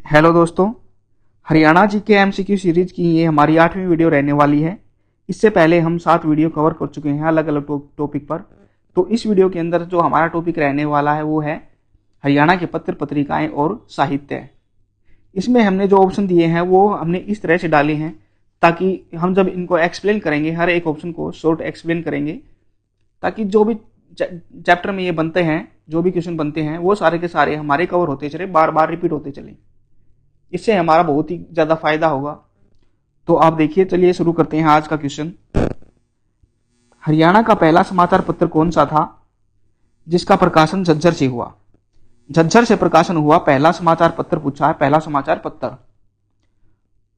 Hello दोस्तों, Haryana GK MCQ series की ये हमारी 8वीं वीडियो रहने वाली है। इससे पहले हम 7 वीडियो कवर कर चुके हैं अलग अलग टॉपिक पर। तो इस वीडियो के अंदर जो हमारा टॉपिक रहने वाला है वो है हरियाणा के पत्र पत्रिकाएं और साहित्य। इसमें हमने जो ऑप्शन दिए हैं वो हमने इस तरह से डाले हैं ताकि हम जब इनको एक्सप्लेन करेंगे, हर एक ऑप्शन को शॉर्ट एक्सप्लेन करेंगे, ताकि जो भी चैप्टर में ये बनते हैं, जो भी क्वेश्चन बनते हैं वो सारे के सारे हमारे कवर होते चले, बार बार रिपीट होते चले। इससे हमारा बहुत ही ज्यादा फायदा होगा। तो आप देखिए, चलिए शुरू करते हैं आज का क्वेश्चन। हरियाणा का पहला समाचार पत्र कौन सा था जिसका प्रकाशन झज्जर से हुआ? झज्जर से प्रकाशन हुआ पहला समाचार पत्र पूछा है, पहला समाचार पत्र।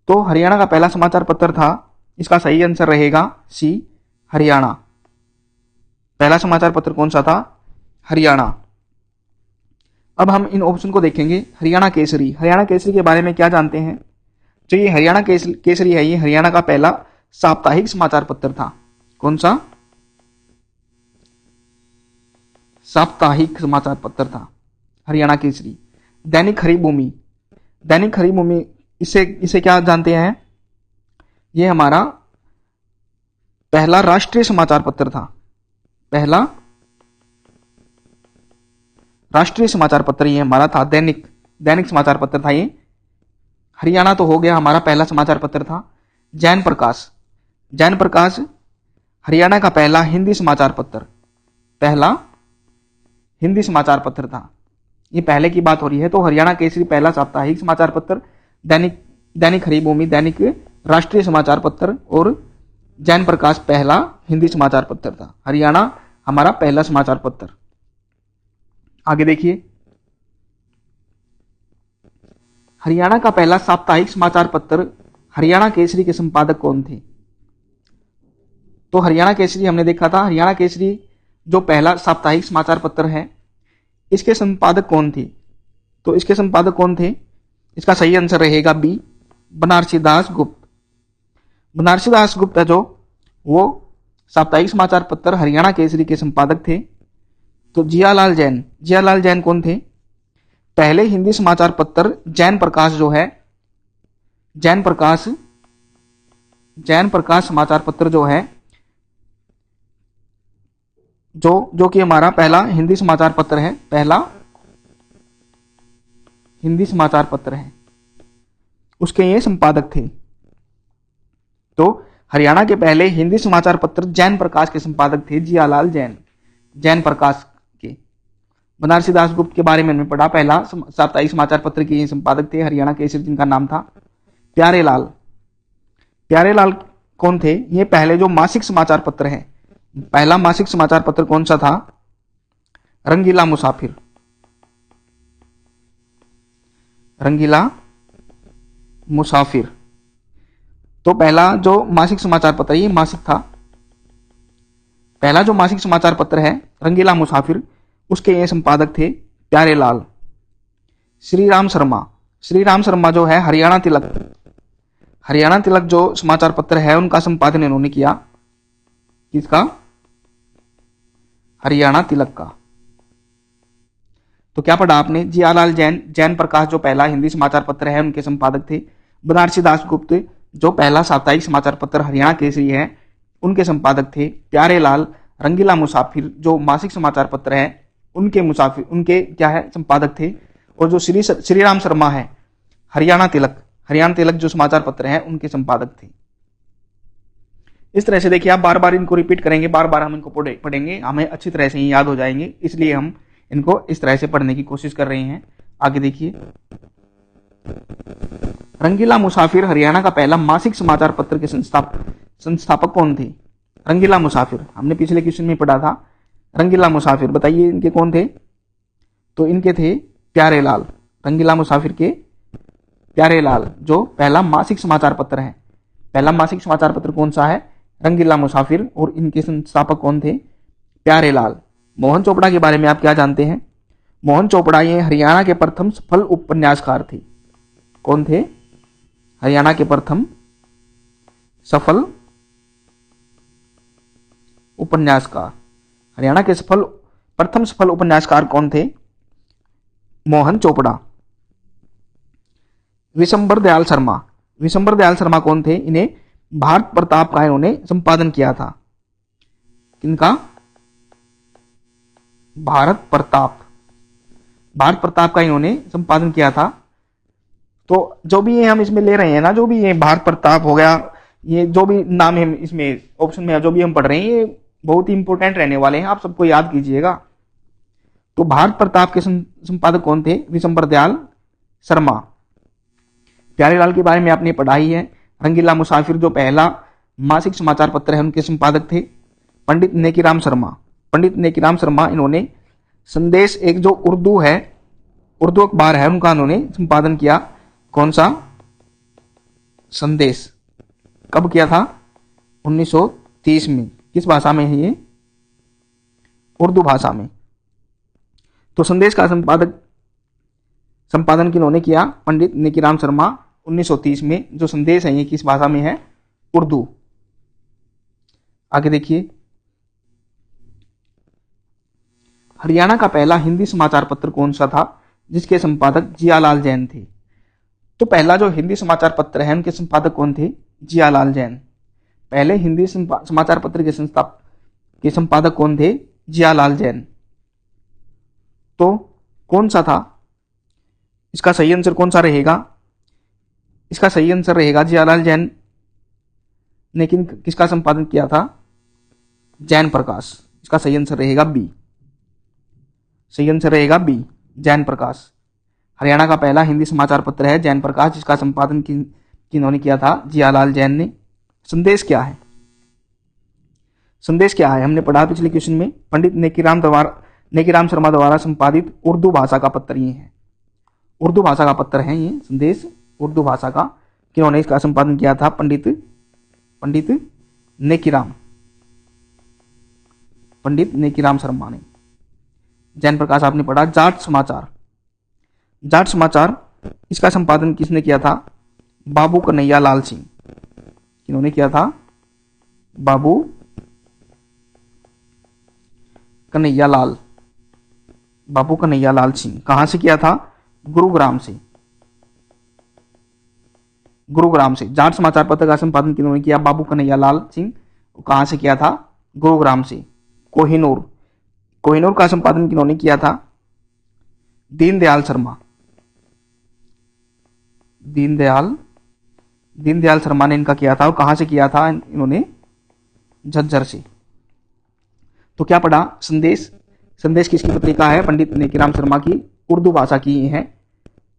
तो हरियाणा का पहला समाचार पत्र था, इसका सही आंसर रहेगा सी, हरियाणा। पहला समाचार पत्र कौन सा था? हरियाणा। अब हम इन ऑप्शन को देखेंगे। हरियाणा केसरी, हरियाणा केसरी के बारे में क्या जानते हैं? जो ये हरियाणा केसरी है, ये हरियाणा का पहला साप्ताहिक समाचार पत्र था। कौन सा? साप्ताहिक समाचार पत्र था हरियाणा केसरी। दैनिक हरिभूमि, दैनिक हरिभूमि, इसे क्या जानते हैं? ये हमारा पहला राष्ट्रीय समाचार पत्र था, पहला राष्ट्रीय समाचार पत्र ये हमारा था। दैनिक समाचार पत्र था ये। हरियाणा तो हो गया, हमारा पहला समाचार पत्र था। जैन प्रकाश, जैन प्रकाश हरियाणा का पहला हिंदी समाचार पत्र, पहला हिंदी समाचार पत्र था। ये पहले की बात हो रही है। तो हरियाणा केसरी पहला साप्ताहिक समाचार पत्र, दैनिक हरिभूमि दैनिक राष्ट्रीय समाचार पत्र, और जैन प्रकाश पहला हिंदी समाचार पत्र था। हरियाणा हमारा पहला समाचार पत्र। आगे देखिए, हरियाणा का पहला साप्ताहिक समाचार पत्र हरियाणा केसरी के संपादक कौन थे? तो हरियाणा केसरी हमने देखा था। हरियाणा केसरी जो पहला साप्ताहिक समाचार पत्र है, इसके संपादक कौन थे? तो इसके संपादक कौन थे? इसका सही आंसर रहेगा बी, बनारसी दास गुप्त। बनारसी दास गुप्त है जो वो साप्ताहिक समाचार पत्र हरियाणा केसरी के संपादक थे। तो जियालाल जैन, जियालाल जैन कौन थे? पहले हिंदी समाचार पत्र जैन प्रकाश जो है, जैन प्रकाश समाचार पत्र जो है, जो कि हमारा पहला हिंदी समाचार पत्र है, पहला हिंदी समाचार पत्र है, उसके ये संपादक थे। तो हरियाणा के पहले हिंदी समाचार पत्र जैन प्रकाश के संपादक थे जियालाल जैन, जैन प्रकाश के। बनारसी दास गुप्त के बारे में हमने पढ़ा, पहला साप्ताहिक समाचार पत्र के संपादक थे हरियाणा केसरी, जिनका नाम था प्यारेलाल। प्यारेलाल कौन थे? ये पहले जो मासिक समाचार पत्र है, पहला मासिक समाचार पत्र कौन सा था? रंगीला मुसाफिर, रंगीला मुसाफिर। तो पहला जो मासिक समाचार पत्र, ये मासिक था, पहला जो मासिक समाचार पत्र है रंगीला मुसाफिर, उसके ये संपादक थे प्यारेलाल। श्रीराम शर्मा, श्रीराम शर्मा जो है हरियाणा तिलक, हरियाणा तिलक जो समाचार पत्र है उनका संपादन इन्होंने किया। किसका? हरियाणा तिलक का। तो क्या पढ़ा आपने? जियालाल जैन, जैन प्रकाश जो पहला हिंदी समाचार पत्र है उनके संपादक थे। बनारसी दास गुप्त जो पहला साप्ताहिक समाचार पत्र हरियाणा केसरी है उनके संपादक थे। प्यारेलाल रंगीला मुसाफिर जो मासिक समाचार पत्र है उनके क्या है, संपादक थे। और जो श्रीराम शर्मा है हरियाणा तिलक जो समाचार पत्र है उनके संपादक थे। इस तरह से देखिए, आप बार बार इनको रिपीट करेंगे, बार बार हम इनको पढ़ेंगे, हमें अच्छी तरह से ही याद हो जाएंगे, इसलिए हम इनको इस तरह से पढ़ने की कोशिश कर रहे हैं। आगे देखिए, रंगीला मुसाफिर हरियाणा का पहला मासिक समाचार पत्र के संस्थापक कौन थे? रंगीला मुसाफिर हमने पिछले क्वेश्चन में पढ़ा था। रंगीला मुसाफिर बताइए इनके कौन थे? तो इनके थे प्यारेलाल, रंगीला मुसाफिर के प्यारेलाल जो पहला मासिक समाचार पत्र है। पहला मासिक समाचार पत्र कौन सा है? रंगीला मुसाफिर। और इनके संस्थापक कौन थे? प्यारेलाल। मोहन चोपड़ा के बारे में आप क्या जानते हैं? मोहन चोपड़ा ये हरियाणा के प्रथम सफल उपन्यासकार थे। कौन थे? हरियाणा के प्रथम सफल उपन्यासकार। हरियाणा के प्रथम सफल उपन्यासकार कौन थे? मोहन चोपड़ा। विशंबर दयाल शर्मा। विशंबर दयाल शर्मा कौन थे? इन्हें भारत प्रताप का इन्होंने संपादन किया था। किनका? भारत प्रताप। भारत प्रताप का इन्होंने संपादन किया था। तो जो भी ये हम इसमें ले रहे हैं ना, जो भी ये भारत प्रताप हो गया, ये जो भी नाम है इसमें ऑप्शन में जो भी हम पढ़ रहे हैं, ये बहुत ही इंपॉर्टेंट रहने वाले हैं, आप सबको याद कीजिएगा। तो भारत प्रताप के संपादक कौन थे? विशंबर दयाल शर्मा। प्यारेलाल के बारे में आपने पढ़ा ही है। रंगीला मुसाफिर जो पहला मासिक समाचार पत्र है, उनके संपादक थे पंडित नेकीराम शर्मा। पंडित नेकीराम शर्मा इन्होंने संदेश, एक जो उर्दू है, उर्दू अखबार है, उनका इन्होंने संपादन किया। कौन सा? संदेश। कब किया था? 1930 में। किस भाषा में है ये? उर्दू भाषा में। तो संदेश का संपादन किन्होंने किया? पंडित नेकीराम शर्मा 1930 में। जो संदेश है ये किस भाषा में है? उर्दू। आगे देखिए, हरियाणा का पहला हिंदी समाचार पत्र कौन सा था जिसके संपादक जियालाल जैन थे? तो पहला जो हिंदी समाचार पत्र है, उनके संपादक कौन थे? जियालाल जैन। पहले हिंदी समाचार पत्र के संपादक कौन थे? जियालाल जैन। तो कौन सा था? इसका सही आंसर कौन सा रहेगा? इसका सही आंसर रहेगा जियालाल जैन ने किसका संपादन किया था? जैन प्रकाश। इसका सही आंसर रहेगा बी। सही आंसर रहेगा बी, जैन प्रकाश। हरियाणा का पहला हिंदी समाचार पत्र है जैन प्रकाश, जिसका संपादन किन्होंने किया था? जियालाल जैन ने। संदेश क्या है? संदेश क्या है? हमने पढ़ा पिछले क्वेश्चन में। पंडित नेकीराम शर्मा द्वारा संपादित उर्दू भाषा का पत्र ये है। उर्दू भाषा का पत्र है ये संदेश, उर्दू भाषा का। किन्होंने इसका संपादन किया था? पंडित नेकीराम शर्मा ने। जैन प्रकाश आपने पढ़ा। जाट समाचार। जाट समाचार, इसका संपादन किसने किया था? बाबू कन्हैया लाल सिंह। किन्होंने किया था? बाबू कन्हैया लाल सिंह। कहां से किया था? गुरुग्राम से। जाट समाचार पत्र का संपादन किन्होंने किया? बाबू कन्हैया लाल सिंह। कहां से किया था? गुरुग्राम से। कोहिनूर का संपादन किन्होंने किया था? दीनदयाल शर्मा। दीनदयाल शर्मा ने इनका किया था। और कहां से किया था इन्होंने? झज्जर से। तो क्या पढ़ा? संदेश किसकी पत्रिका है? पंडित नेकीराम शर्मा की, उर्दू भाषा की है।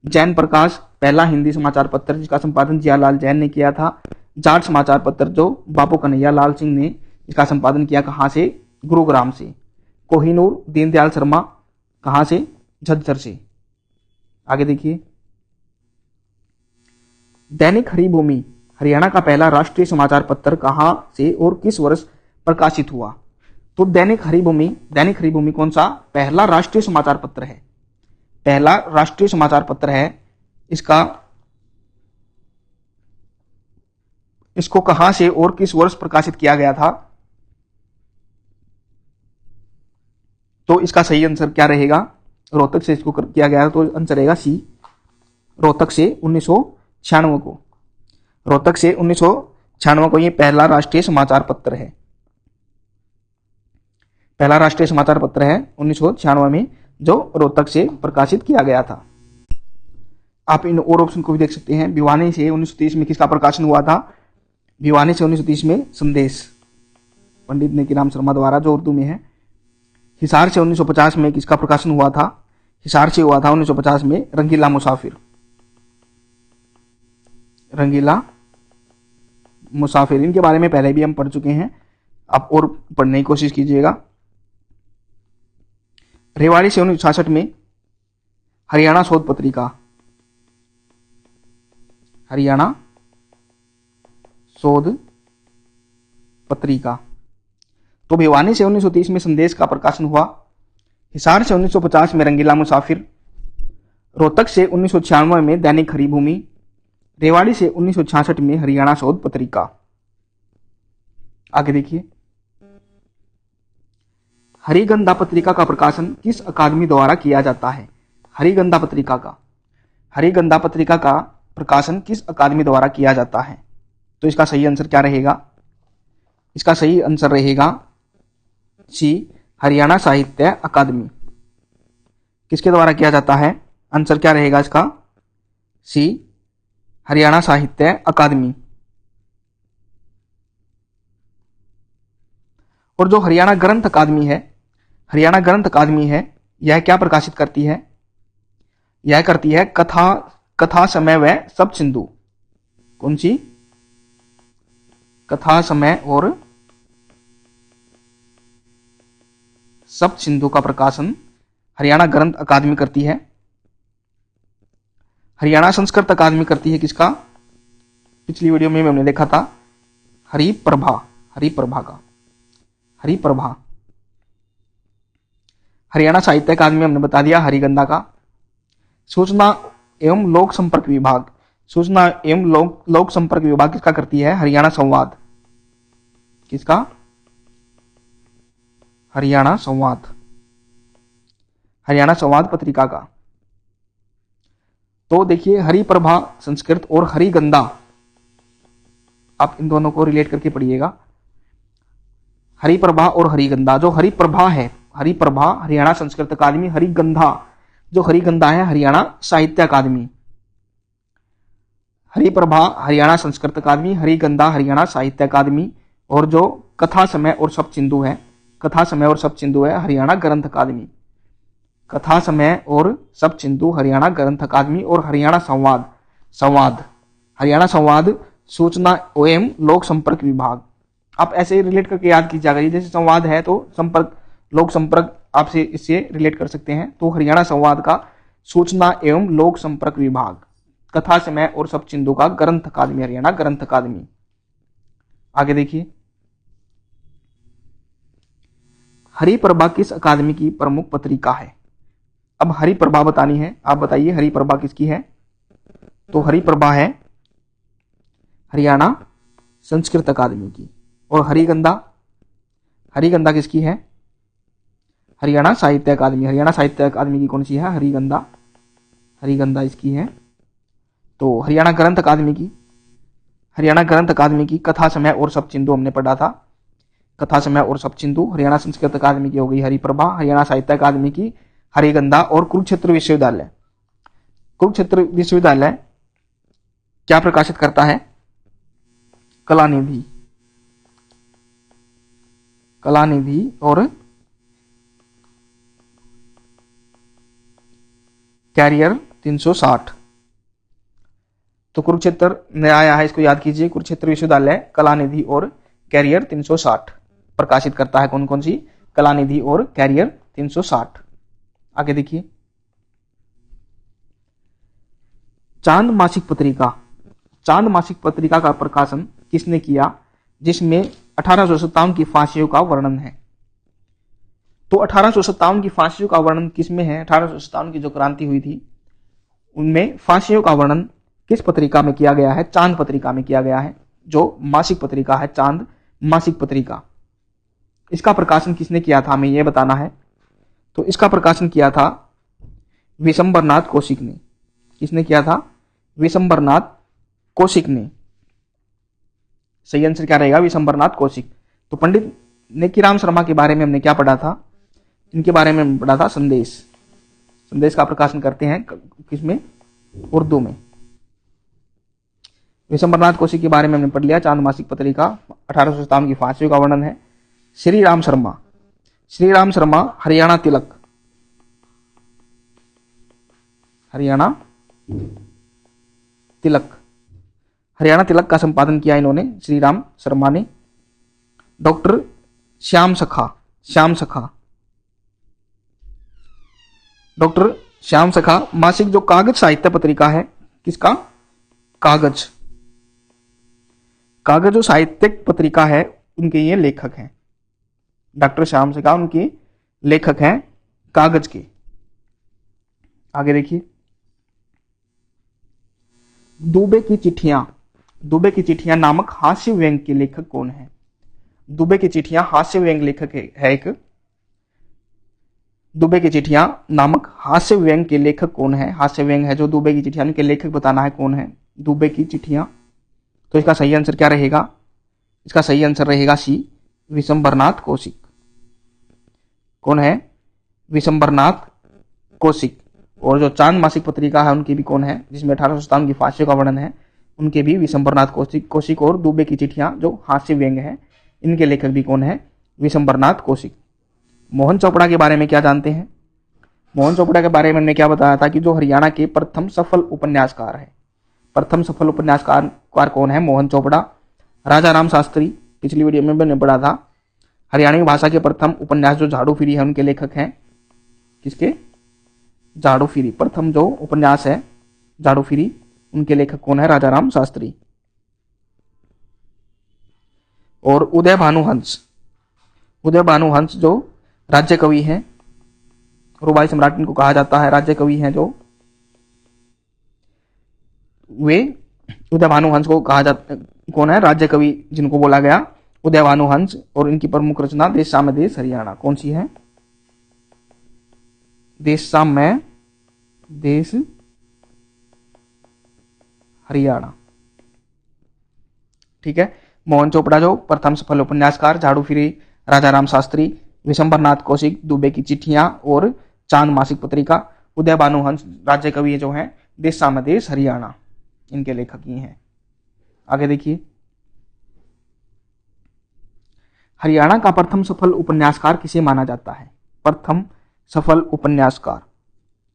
जैन प्रकाश पहला हिंदी समाचार पत्र, जिसका संपादन जियालाल जैन ने किया था। जाट समाचार पत्र जो बाबू कन्हैया लाल सिंह ने इसका संपादन किया, कहां से? गुरुग्राम से। कोहिनूर दीनदयाल शर्मा कहां से? झज्जर से। आगे देखिए, दैनिक हरिभूमि हरियाणा का पहला राष्ट्रीय समाचार पत्र कहां से और किस वर्ष प्रकाशित हुआ? तो दैनिक हरिभूमि कौन सा? पहला राष्ट्रीय समाचार पत्र है। पहला राष्ट्रीय समाचार पत्र है। इसको कहां से और किस वर्ष प्रकाशित किया गया था? तो इसका सही आंसर क्या रहेगा? रोहतक से इसको किया गया, तो आंसर रहेगा सी, रोहतक से 1996 को। रोहतक से 1996 को ये पहला राष्ट्रीय समाचार पत्र है। पहला राष्ट्रीय समाचार पत्र है 1996 में, जो रोहतक से प्रकाशित किया गया था। आप इन और ऑप्शन को भी देख सकते हैं। भिवानी से 1930 में किसका प्रकाशन हुआ था? भिवानी से 1930 में संदेश, पंडित नेकीराम शर्मा द्वारा, जो उर्दू में है। हिसार से 1950 में किसका प्रकाशन हुआ था? हिसार से हुआ था 1950 में रंगीला मुसाफिर। इनके बारे में पहले भी हम पढ़ चुके हैं, आप और पढ़ने की कोशिश कीजिएगा। रेवाड़ी से 1966 में हरियाणा शोध पत्रिका, हरियाणा शोध पत्रिका। तो भिवानी से 1930 में संदेश का प्रकाशन हुआ। हिसार से 1950 में रंगीला मुसाफिर। रोहतक से 1996 में दैनिक हरिभूमि। रेवाड़ी से 1966 में हरियाणा शोध पत्रिका। आगे देखिए, हरिगंधा पत्रिका का प्रकाशन किस अकादमी द्वारा किया जाता है? हरिगंधा पत्रिका का प्रकाशन किस अकादमी द्वारा किया जाता है? तो इसका सही आंसर क्या रहेगा? इसका सही आंसर रहेगा सी, हरियाणा साहित्य अकादमी। किसके द्वारा किया जाता है? आंसर क्या रहेगा इसका? सी, हरियाणा साहित्य अकादमी। और जो हरियाणा ग्रंथ अकादमी है, हरियाणा ग्रंथ अकादमी है, यह क्या प्रकाशित करती है? यह करती है कथा समय व सप्त सिंधु। कौन सी? कथा समय और सप्त सिंधु का प्रकाशन हरियाणा ग्रंथ अकादमी करती है। हरियाणा संस्कृत अकादमी करती है किसका? पिछली वीडियो में हमने देखा था हरिप्रभा का, हरिप्रभा। हरियाणा साहित्य अकादमी हमने बता दिया हरिगंधा का। सूचना एवं लोक संपर्क विभाग, सूचना एवं लोक संपर्क विभाग किसका करती है? हरियाणा संवाद। किसका? हरियाणा संवाद, हरियाणा संवाद पत्रिका का। तो देखिए हरिप्रभा संस्कृत और हरिगंधा, आप इन दोनों को रिलेट करके पढ़िएगा। हरिप्रभा और हरिगंधा, जो हरिप्रभा है, हरिप्रभा हरियाणा संस्कृत अकादमी, हरिगंधा जो हरिगंधा है हरियाणा साहित्य अकादमी। हरिप्रभा हरियाणा संस्कृत अकादमी, हरिगंधा हरियाणा साहित्य अकादमी। और जो कथा समय और सप्त सिंधु है, कथा समय और सप्त सिंधु है हरियाणा ग्रंथ अकादमी। कथा समय और सप्त सिंधु हरियाणा ग्रंथ अकादमी। और हरियाणा संवाद, हरियाणा संवाद सूचना एवं लोक संपर्क विभाग। आप ऐसे रिलेट करके याद कीजिएगा, जैसे संवाद है तो संपर्क, लोक संपर्क आपसे इससे रिलेट कर सकते हैं। तो हरियाणा संवाद का सूचना एवं लोक संपर्क विभाग, कथा समय और सप्त सिंधु का ग्रंथ अकादमी, हरियाणा ग्रंथ अकादमी। आगे देखिए, हरिप्रभा किस अकादमी की प्रमुख पत्रिका है? अब हरिप्रभा बतानी है, आप बताइए हरिप्रभा किसकी है? तो हरिप्रभा है हरियाणा संस्कृत अकादमी की। और हरिगंधा, हरिगंधा किसकी है? हरियाणा साहित्य अकादमी। हरियाणा साहित्य अकादमी की कौन सी है? हरिगंधा, हरिगंधा इसकी है। तो हरियाणा ग्रंथ अकादमी की, हरियाणा ग्रंथ अकादमी की कथा समय और सप्त सिंधु हमने पढ़ा था, कथा समय और सप्त सिंधु। हरियाणा संस्कृत अकादमी की हो गई हरिप्रभा, हरियाणा साहित्य अकादमी की हरिगंधा। और कुरुक्षेत्र विश्वविद्यालय, कुरुक्षेत्र विश्वविद्यालय क्या प्रकाशित करता है? कलानिधि, कलानिधि और कैरियर 360। तो कुरुक्षेत्र में आया है, इसको याद कीजिए, कुरुक्षेत्र विश्वविद्यालय कलानिधि और कैरियर 360 प्रकाशित करता है। कौन कौन सी? कलानिधि और कैरियर 360। आगे देखिए, चांद मासिक पत्रिका, चांद मासिक पत्रिका का प्रकाशन किसने किया, जिसमें 1857 की फांसियों का वर्णन है? तो 1857 की फांसियों का वर्णन किसमें है? 1857 की जो क्रांति हुई थी उनमें फांसियों का वर्णन किस पत्रिका में किया गया है? चांद पत्रिका में किया गया है, जो मासिक पत्रिका है, चांद मासिक पत्रिका। इसका प्रकाशन किसने किया था, हमें यह बताना है। तो इसका प्रकाशन किया था विशंबरनाथ कौशिक ने। किसने किया था? विशंबरनाथ कौशिक ने। सही आंसर क्या रहेगा? विशंबरनाथ कौशिक। तो पंडित नेकीराम शर्मा के बारे में हमने क्या पढ़ा था? इनके बारे में पढ़ा था संदेश। संदेश का प्रकाशन करते हैं किसमें? उर्दू में। विशंबरनाथ कौशिक के बारे में हमने पढ़ लिया, चांद मासिक पत्रिका, 1857 की फांसियों का वर्णन है। श्री राम शर्मा, श्री राम शर्मा हरियाणा तिलक, हरियाणा तिलक, हरियाणा तिलक का संपादन किया इन्होंने, श्री राम शर्मा ने। डॉक्टर श्याम सखा, श्याम सखा, डॉक्टर श्याम सखा मासिक जो कागज साहित्य पत्रिका है, किसका? कागज, कागज जो साहित्यिक पत्रिका है उनके ये लेखक हैं। डॉक्टर श्याम सखा उनके लेखक हैं कागज के। आगे देखिए, दुबे की चिट्ठियां, दुबे की चिट्ठियां नामक हास्य व्यंग के लेखक कौन है? दुबे की चिट्ठियां हास्य व्यंग लेखक है एक। दुबे की चिट्ठियां नामक हास्य व्यंग के लेखक कौन है? हास्य व्यंग है जो दुबे की चिट्ठियां के लेखक बताना है कौन है? दुबे की चिट्ठियां। तो इसका सही आंसर क्या रहेगा? इसका सही आंसर रहेगा सी, विशंबरनाथ कौशिक। कौन है? विशंबरनाथ कौशिक। और जो चांद मासिक पत्रिका है उनकी भी कौन है, जिसमें 1857 की फांसियों का वर्णन है, उनके भी विशंबरनाथ कौशिक। और दुबे की चिट्ठियां जो हास्य व्यंग है, इनके लेखक भी कौन है? विशंबरनाथ कौशिक। मोहन चोपड़ा के बारे में क्या जानते हैं? मोहन चोपड़ा के बारे में हमने क्या बताया था कि जो हरियाणा के प्रथम सफल उपन्यासकार है। प्रथम सफल उपन्यासकार कौन है? मोहन चोपड़ा। राजा राम शास्त्री, पिछली वीडियो में मैंने पढ़ा था। हरियाणवी भाषा के प्रथम उपन्यास जो झाड़ू फिरी है, उनके लेखक हैं किसके? झाड़ू फिरी। प्रथम जो उपन्यास है झाड़ू फिरी, उनके लेखक कौन है? राजा राम शास्त्री। और उदय भानुहंस, उदय भानुहंस जो राज्य कवि हैं, रुबाई सम्राट इनको कहा जाता है, राज्य कवि हैं जो, वे उदय भानुहंस को कहा जाता, कौन है? राज्य कवि जिनको बोला गया उदय भानुहंस। और इनकी प्रमुख रचना देश साम में देश हरियाणा, कौन सी है? देश साम में देश हरियाणा। ठीक है। मोहन चोपड़ा जो प्रथम सफल उपन्यासकार, झाड़ू फिरी राजा राम शास्त्री, विशंबरनाथ कौशिक दुबे की चिट्ठियां और चांद मासिक पत्रिका, उदय भानुहंस राज्य कवि जो हैं देश साम में देश हरियाणा, इनके लेखक ही हैं। आगे देखिए, हरियाणा का प्रथम सफल उपन्यासकार किसे माना जाता है? प्रथम सफल उपन्यासकार,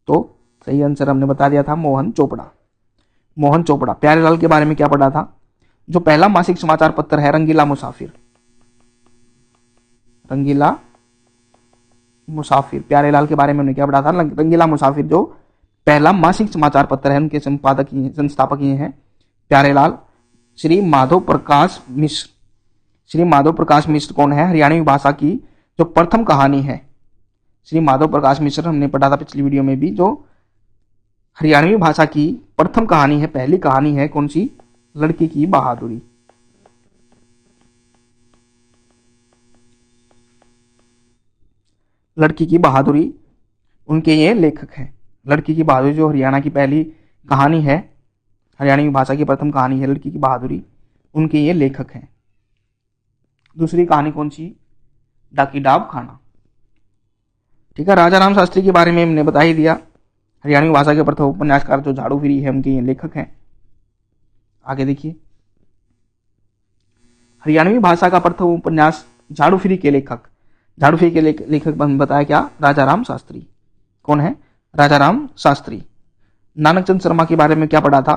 तो सही आंसर हमने बता दिया था, मोहन चोपड़ा। मोहन चोपड़ा। प्यारेलाल के बारे में क्या पढ़ा था? जो पहला मासिक समाचार पत्र है रंगीला मुसाफिर, रंगीला मुसाफिर, प्यारेलाल के बारे में हमने क्या पढ़ा था? रंगीला मुसाफिर जो पहला मासिक समाचार पत्र है, उनके संपादक ही, संस्थापक ये हैं प्यारेलाल। श्री माधव प्रकाश मिश्र, श्री माधव प्रकाश मिश्र कौन है? हरियाणवी भाषा की जो प्रथम कहानी है, श्री माधव प्रकाश मिश्र हमने पढ़ा था पिछली वीडियो में भी, जो हरियाणवी भाषा की प्रथम कहानी है, पहली कहानी है कौन सी? लड़की की बहादुरी। लड़की की बहादुरी, उनके ये लेखक हैं। लड़की की बहादुरी जो हरियाणा की पहली कहानी है, हरियाणवी भाषा की प्रथम कहानी है लड़की की बहादुरी, उनके ये लेखक हैं। दूसरी कहानी कौन सी? डाकी डाब खाना। ठीक है। राजा राम शास्त्री के बारे में हमने बता ही दिया, हरियाणवी भाषा के प्रथम उपन्यासकार जो झाड़ू फिरी है, उनके ये लेखक हैं। आगे देखिए, हरियाणवी भाषा का प्रथम उपन्यास झाड़ू फिरी के लेखक, झाड़ू फिरी के लेखक बताया क्या? राजा राम शास्त्री। कौन है? राजा राम शास्त्री। नानकचंद शर्मा के बारे में क्या पढ़ा था?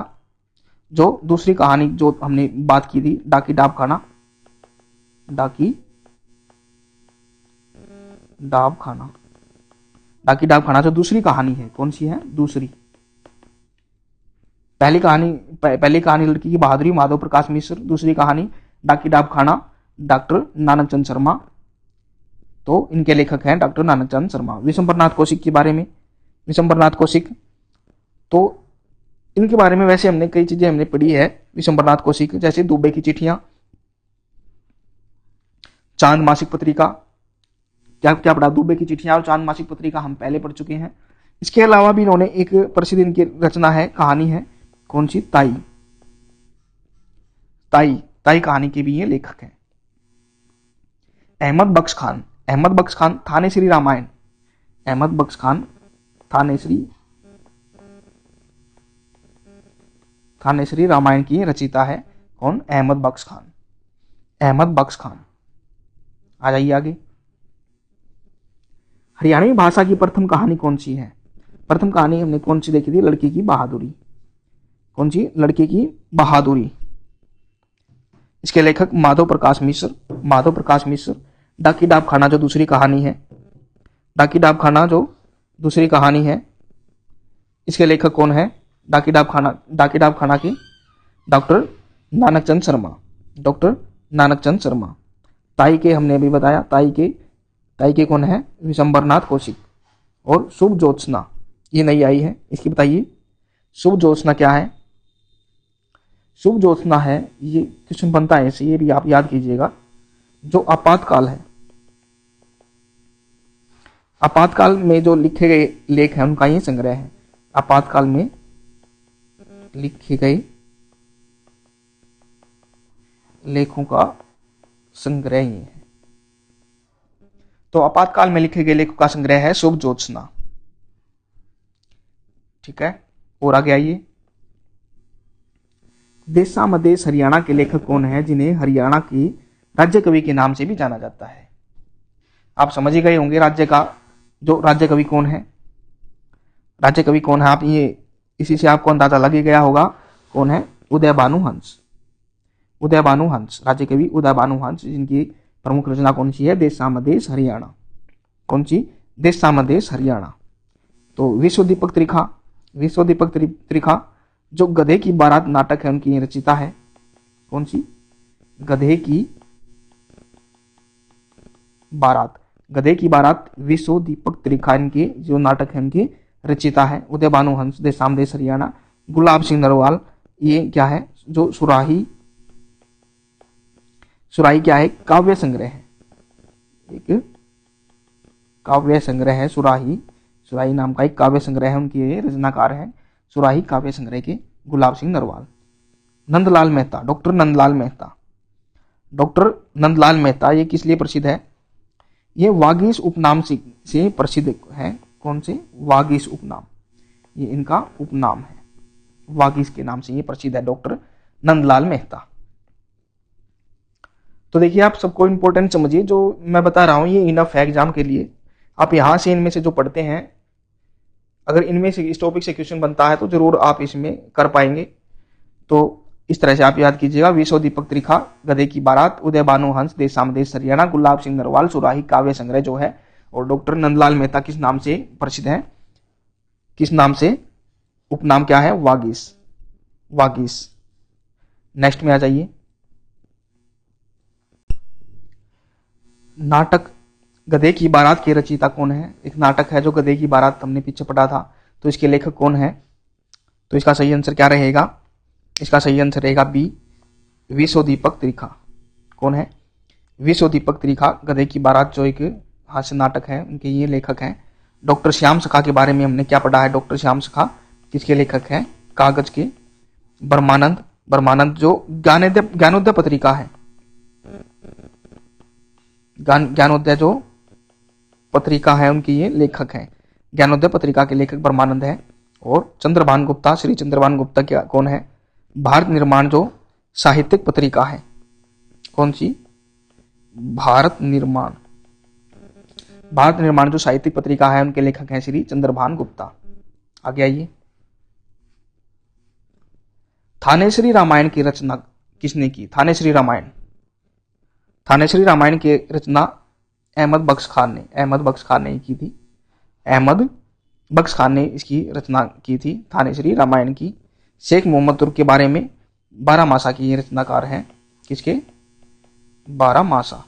जो दूसरी कहानी जो हमने बात की थी, डाकी डाब खाना, डाकी डाब खाना, डाकी डाब खाना जो दूसरी कहानी है, कौन सी है? दूसरी। पहली कहानी लड़की की बहादुरी, माधव प्रकाश मिश्र। दूसरी कहानी डाकी डाब खाना, डॉक्टर नानकचंद शर्मा। तो इनके लेखक हैं डॉक्टर नानकचंद शर्मा। विशंबरनाथ कौशिक के बारे में, विशंबरनाथ कौशिक, तो इनके बारे में वैसे हमने कई चीजें हमने पढ़ी है विशंबरनाथ कौशिक, जैसे दुबे की चिट्ठियां, चांद मासिक पत्रिका। क्या क्या पढ़ा? दुबे की चिट्ठियां और चांद मासिक पत्रिका हम पहले पढ़ चुके हैं। इसके अलावा भी इन्होंने एक प्रसिद्ध इनकी रचना है, कहानी है, कौन सी? ताई। ताई, ताई कहानी के भी ये लेखक हैं। अहमद बख्श खान, अहमद बख्श खान थाने श्री रामायण, अहमद बख्श खान थाने श्री रामायण की रचयिता है। कौन? अहमद बख्श खान। अहमद बख्श खान। आ जाइए आगे। हरियाणवी भाषा की प्रथम कहानी कौन सी है? प्रथम कहानी हमने कौन सी देखी थी? लड़की की बहादुरी। कौन सी? लड़की की बहादुरी। इसके लेखक माधव प्रकाश मिश्र, माधव प्रकाश मिश्र। डाकी डाब खाना जो दूसरी कहानी है, डाकी डाब खाना जो दूसरी कहानी है, इसके लेखक कौन है? डाकी डाब खाना के डॉक्टर नानकचंद शर्मा, डॉक्टर नानकचंद शर्मा। ताई के हमने अभी बताया, ताई के कौन है? विशंबरनाथ कौशिक। और शुभ ज्योत्सना, ये नई आई है, इसकी बताइए शुभ ज्योत्सना क्या है? शुभ ज्योत्सना है, ये क्वेश्चन बनता है ऐसे, ये भी आप याद कीजिएगा, जो आपातकाल है, आपातकाल में जो लिखे गए लेख हैं उनका ये संग्रह है। आपातकाल में लिखे गए लेखों का संग्रह ही है। तो आपातकाल में लिखे गए लेखों का संग्रह है शुभ ज्योत्सना। ठीक है, और आगे आइए। देशामदेश हरियाणा के लेखक कौन है, जिन्हें हरियाणा की राज्य कवि के नाम से भी जाना जाता है। आप समझ ही गए होंगे राज्य कवि कौन है। राज्य कवि कौन है, आप ये इसी से आपको अंदाजा लग ही गया होगा कौन है। उदयभानु हंस। उदयभानु हंस, राज्य कवि उदयभानु हंस, जिनकी प्रमुख रचना कौन सी है, देशामदेश हरियाणा। कौन सी, देशामदेश हरियाणा। तो विश्व दीपक त्रिखा, विश्व दीपक त्रिखा जो गधे की बारात नाटक है उनकी रचिता है। कौन सी, गधे की बारात। गधे की बारात विश्व दीपक त्रिखा इनके जो नाटक है उनकी रचिता है। उदयभानु हंस, देशामदेश हरियाणा। गुलाब सिंह नरवाल, ये क्या है, जो सुराही क्या है, काव्य संग्रह है। एक काव्य संग्रह है सुराही नाम का एक काव्य संग्रह है, उनके रचनाकार है सुराही काव्य संग्रह के गुलाब सिंह नरवाल। नंदलाल मेहता, डॉक्टर नंदलाल मेहता। डॉक्टर नंदलाल मेहता ये किस लिए प्रसिद्ध है, ये वागीश उपनाम से प्रसिद्ध है। कौन से, वागीश उपनाम, ये इनका उपनाम है, वागीश के नाम से ये प्रसिद्ध है डॉक्टर नंदलाल मेहता। तो देखिए आप सबको इंपॉर्टेंट समझिए, जो मैं बता रहा हूं ये इनफ है एग्जाम के लिए। आप यहां से इनमें से जो पढ़ते हैं, अगर इनमें से इस टॉपिक से क्वेश्चन बनता है तो जरूर आप इसमें कर पाएंगे। तो इस तरह से आप याद कीजिएगा, विश्व दीपक त्रिखा, गधे की बारात, उदयभानु हंस, देशामदेश हरियाणा, गुलाब सिंह नरवाल, सुराही काव्य संग्रह जो है, और डॉक्टर नंदलाल मेहता किस नाम से प्रसिद्ध है, किस नाम से, उपनाम क्या है, वागीश। वागीश। नेक्स्ट में आ जाइए। नाटक गधे की बारात के रचयिता कौन है। एक नाटक है जो गधे की बारात, हमने पीछे पढ़ा था, तो इसके लेखक कौन है। तो इसका सही आंसर क्या रहेगा, इसका सही आंसर रहेगा बी, विश्व दीपक त्रिखा। कौन है, विश्व दीपक त्रिखा। गधे की बारात जो एक हास्य नाटक है, उनके ये लेखक हैं। डॉक्टर श्याम सखा के बारे में हमने क्या पढ़ा है, डॉक्टर श्याम सखा किसके लेखक हैं, कागज के ब्रह्मानंद। ब्रह्मानंद जो ज्ञानोदय पत्रिका है, ज्ञानोदय जो पत्रिका है उनकी ये लेखक हैं। ज्ञानोदय पत्रिका के लेखक ब्रह्मानंद है। और चंद्रभान गुप्ता, श्री चंद्रभान गुप्ता क्या कौन है, भारत निर्माण जो साहित्यिक पत्रिका है। कौन सी, भारत निर्माण। भारत निर्माण जो साहित्यिक पत्रिका है उनके लेखक हैं श्री चंद्रभान गुप्ता। आगे आइए। थानेश्वरी रामायण की रचना किसने की, थानेश्वरी रामायण। थानेश्वरी रामायण की रचना अहमद बख्श खान ने, अहमद बख्श खान ने की थी। अहमद बख्श खान ने इसकी रचना की थी थानेश्वरी रामायण की। शेख मोहम्मद तुर्क के बारे में बारहमासा की ये रचनाकार हैं। किसके, बारहमासा।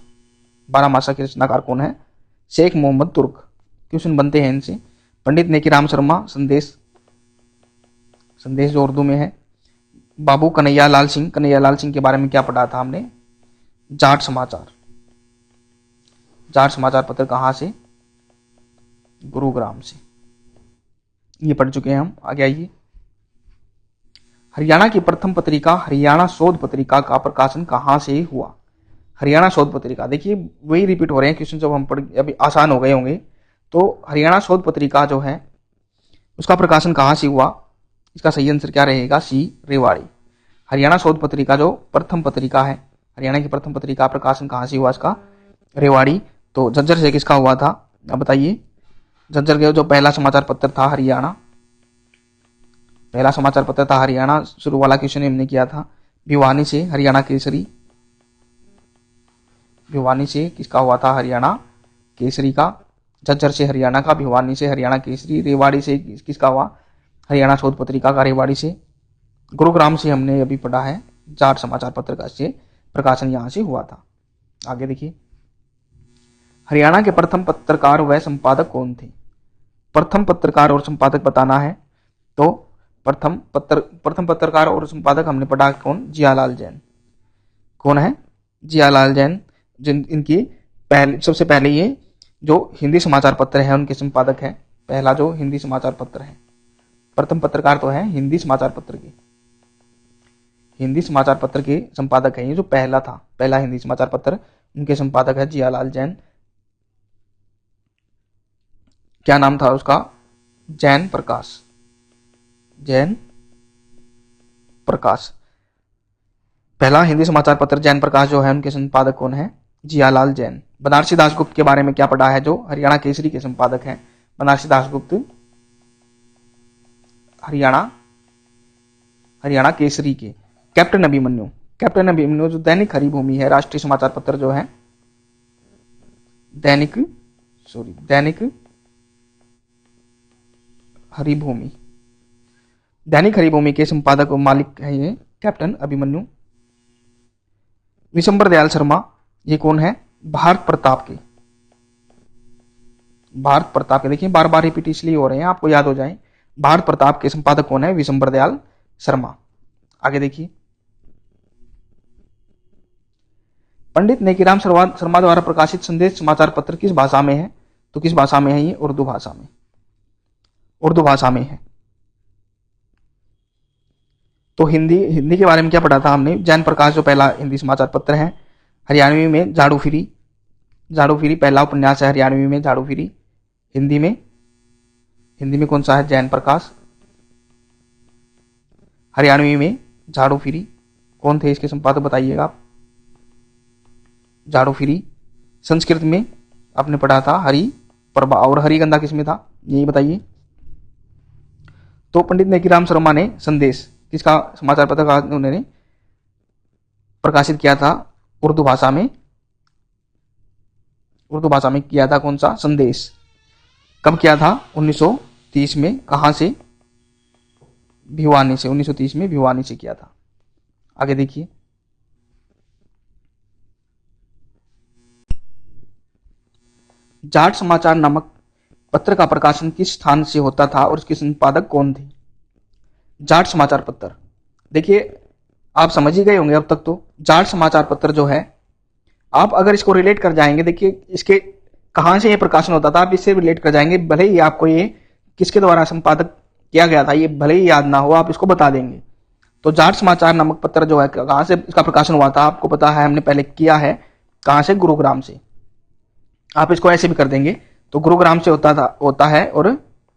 बारहमासा के रचनाकार कौन है, शेख मोहम्मद तुर्क। क्वेश्चन बनते हैं इनसे। पंडित नेकीराम शर्मा, संदेश जो उर्दू में है। बाबू कन्हैयालाल सिंह, कन्हैयालाल सिंह के बारे में क्या पढ़ा था हमने, जाट समाचार। जाट समाचार पत्र कहां से, गुरुग्राम से, ये पढ़ चुके हैं हम। आगे आइए। हरियाणा की प्रथम पत्रिका हरियाणा शोध पत्रिका का प्रकाशन कहां से हुआ। हरियाणा शोध पत्रिका, देखिए वही रिपीट हो रहे हैं क्वेश्चन, जब हम पढ़ अभी आसान हो गए होंगे। तो हरियाणा शोध पत्रिका जो है उसका प्रकाशन कहां से हुआ, इसका सही आंसर क्या रहेगा, सी, रेवाड़ी। हरियाणा शोध पत्रिका जो प्रथम पत्रिका है, हरियाणा की प्रथम पत्रिका प्रकाशन कहां से हुआ, इसका रेवाड़ी। तो झज्जर से किसका हुआ था, अब बताइए। झज्जर के जो पहला समाचार पत्र था हरियाणा, पहला समाचार पत्र था हरियाणा, शुरू वाला क्वेश्चन हमने किया था। भिवानी से हरियाणा केसरी, भिवानी से किसका हुआ था, हरियाणा केसरी का। झज्जर से हरियाणा का, भिवानी से हरियाणा केसरी। रेवाड़ी से किसका हुआ, हरियाणा शोध पत्रिका का, रेवाड़ी से। गुरुग्राम से हमने अभी पढ़ा है, जाट समाचार पत्र का से प्रकाशन यहां से हुआ था। आगे देखिए। हरियाणा के प्रथम पत्रकार व संपादक कौन थे। प्रथम पत्रकार और संपादक बताना है, तो प्रथम पत्रकार और संपादक हमने पढ़ा कौन, जियालाल जैन। कौन है, जियालाल जैन, जिन इनकी सबसे पहले ये जो हिंदी समाचार पत्र है उनके संपादक है। पहला जो हिंदी समाचार पत्र है, प्रथम पत्रकार तो है हिंदी समाचार पत्र के। हिंदी समाचार पत्र के संपादक हैं, ये जो पहला हिंदी समाचार पत्र, उनके संपादक है जियालाल जैन। क्या नाम था उसका? जैन प्रकाश। पहला हिंदी समाचार पत्र जैन प्रकाश जो है, उनके संपादक कौन है? जियालाल जैन। बनारसी दासगुप्त के बारे में क्या पढ़ा है? जो हरियाणा केसरी के संपादक हैं। बनारसी दासगुप्त हरियाणा केसरी के। कैप्टन अभिमन्यु जो दैनिक हरिभूमि है, राष्ट्रीय समाचार पत्र जो है, दैनिक हरिभूमि के संपादक और मालिक है ये कैप्टन अभिमन्यु। विशंबर दयाल शर्मा, ये कौन है? भारत प्रताप के। देखिए बार बार रिपीट इसलिए हो रहे हैं, आपको याद हो जाए। भारत प्रताप के संपादक कौन है? विशंबर दयाल शर्मा। आगे देखिए, पंडित नेकीराम शर्मा द्वारा प्रकाशित संदेश समाचार पत्र किस भाषा में है? तो किस भाषा में है ये? उर्दू भाषा में है। तो हिंदी के बारे में क्या पढ़ा था हमने? जैन प्रकाश जो पहला हिंदी समाचार पत्र है। हरियाणवी में झाड़ू फिरी पहला उपन्यास है हरियाणवी में झाड़ू फिरी। हिंदी में कौन सा है? जैन प्रकाश। हरियाणवी में झाड़ू फिरी, कौन थे इसके संपादक बताइएगा आप? झाड़ू फिरी। संस्कृत में आपने पढ़ा था हरि प्रभा, और हरिगंधा किसमें था? यही बताइए। तो पंडित नेकीराम शर्मा ने संदेश किसका समाचार पत्र का उन्होंने प्रकाशित किया था? उर्दू भाषा में किया था। कौन सा? संदेश। कब किया था? 1930 में। कहां से? भिवानी से। 1930 में भिवानी से किया था। आगे देखिए, जाट समाचार नामक पत्र का प्रकाशन किस स्थान से होता था और उसके संपादक कौन थे? जाट समाचार पत्र, देखिए आप समझ ही गए होंगे अब तक। तो जाट समाचार पत्र जो है, आप अगर इसको रिलेट कर जाएंगे, देखिए इसके कहां से ये प्रकाशन होता था, आप इससे रिलेट कर जाएंगे। भले ही आपको ये किसके द्वारा संपादक किया गया था, ये भले ही याद ना हो, आप इसको बता देंगे। तो जाट समाचार नामक पत्र जो है, कहां से इसका प्रकाशन हुआ था आपको पता है, हमने पहले किया है। कहां से? गुरुग्राम से। आप इसको ऐसे भी कर देंगे, तो गुरुग्राम से होता है। और